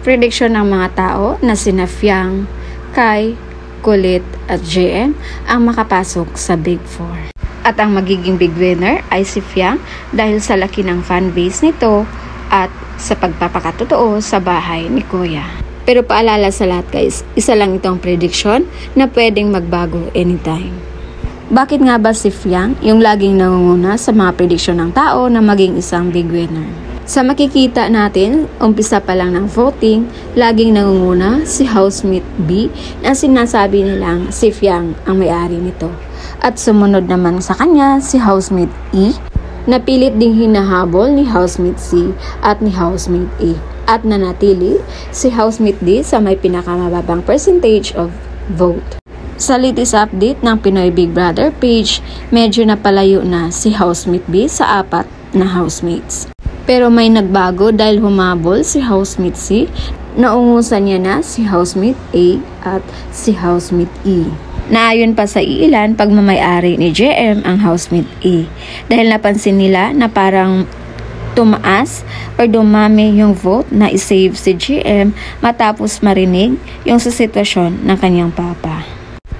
Prediction ng mga tao na sina Fiang, Kai, Kulit at JM ang makapasok sa Big Four. At ang magiging big winner ay si Fiang dahil sa laki ng fanbase nito at sa pagpapakatotoo sa bahay ni Kuya. Pero paalala sa lahat guys, isa lang itong prediction na pwedeng magbago anytime. Bakit nga ba si Fiang yung laging nangunguna sa mga prediction ng tao na maging isang big winner? Sa makikita natin, umpisa pa lang ng voting, laging nangunguna si housemate B na sinasabi nilang si Fiang ang may-ari nito. At sumunod naman sa kanya si housemate E na pilit ding hinahabol ni housemate C at ni housemate A. At nanatili si housemate D sa may pinakamababang percentage of vote. Sa latest update ng Pinoy Big Brother page, medyo napalayo na si housemate B sa 4 na housemates. Pero may nagbago dahil humabol si housemate C, naungusan niya na si housemate A at si housemate E. Naayon pa sa iilan pagmamay-ari ni JM ang housemate A dahil napansin nila na parang tumaas or dumami yung vote na isave si JM matapos marinig yung sa sitwasyon ng kanyang papa.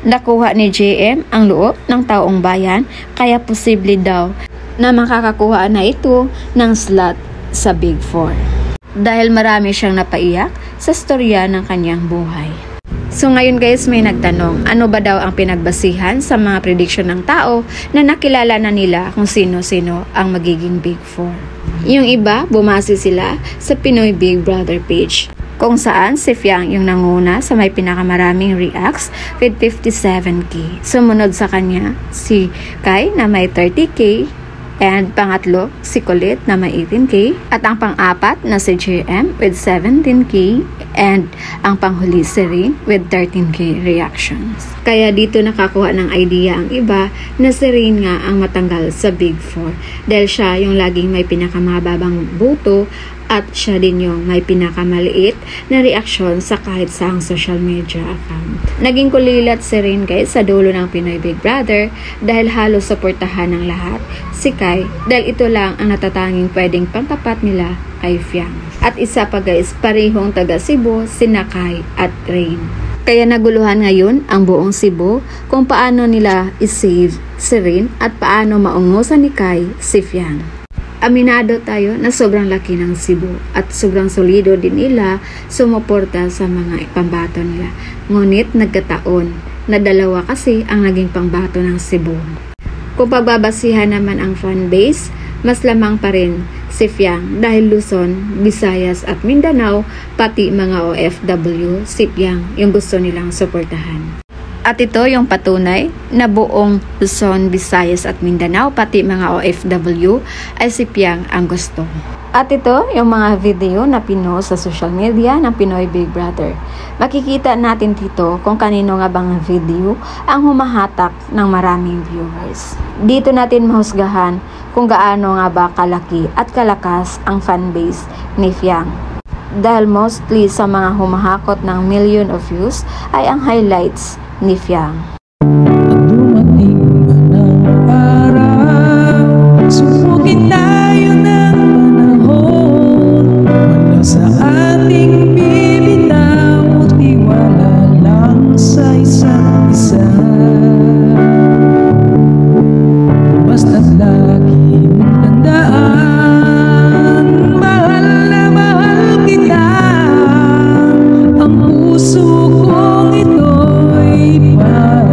Nakuha ni JM ang loob ng taong bayan kaya posible daw na makakakuha na ito ng slot sa Big Four. Dahil marami siyang napaiyak sa storya ng kanyang buhay. So ngayon guys, may nagtanong, ano ba daw ang pinagbasihan sa mga prediction ng tao na nakilala na nila kung sino-sino ang magiging Big Four? Yung iba, bumase sila sa Pinoy Big Brother page, kung saan si Fiang yung nanguna sa may pinakamaraming reacts with 57k. Sumunod sa kanya si Kai na may 30k, and pangatlo si Kulit na may 18k, at ang pang-apat na si JM with 17k, and ang panghuli si Rin with 13k reactions. Kaya dito nakakuha ng idea ang iba na si Rin nga ang matanggal sa Big Four dahil siya yung laging may pinakamababang boto at siya din yung may pinakamaliit na reaksyon sa kahit saang social media account. Naging kulilat si Rin guys sa dulo ng Pinoy Big Brother dahil halos suportahan ng lahat si Kai dahil ito lang ang natatanging pwedeng pangtapat nila kay Fiang. At isa pa guys, parehong taga Cebu, sina Kai at Rain. Kaya naguluhan ngayon ang buong Cebu kung paano nila isave si Rin at paano maungusan ni Kai si Fiang. Aminado tayo na sobrang laki ng Cebu at sobrang solido din nila sumuporta sa mga pambato nila. Ngunit nagkataon na dalawa kasi ang naging pambato ng Cebu. Kung pagbabasihan naman ang fanbase, mas lamang pa rin si Fiang dahil Luzon, Visayas at Mindanao pati mga OFW si Fiang yung gusto nilang suportahan. At ito yung patunay na buong Luzon, Visayas at Mindanao pati mga OFW ay si Fiang ang gusto. At ito yung mga video na pinost sa social media ng Pinoy Big Brother. Makikita natin dito kung kanino nga bang video ang humahatak ng maraming viewers. Dito natin mahusgahan kung gaano nga ba kalaki at kalakas ang fanbase ni Fiang. Dahil mostly sa mga humahakot ng million of views ay ang highlights ni Fiang. Dumating man ang araw, sumugin tayo ng panahon. Wala sa ating bibitaw, tiwala lang sa isa't isa. Basta't lagi mong tandaan, mahal na mahal kita. Ang puso kong ito'y para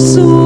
puso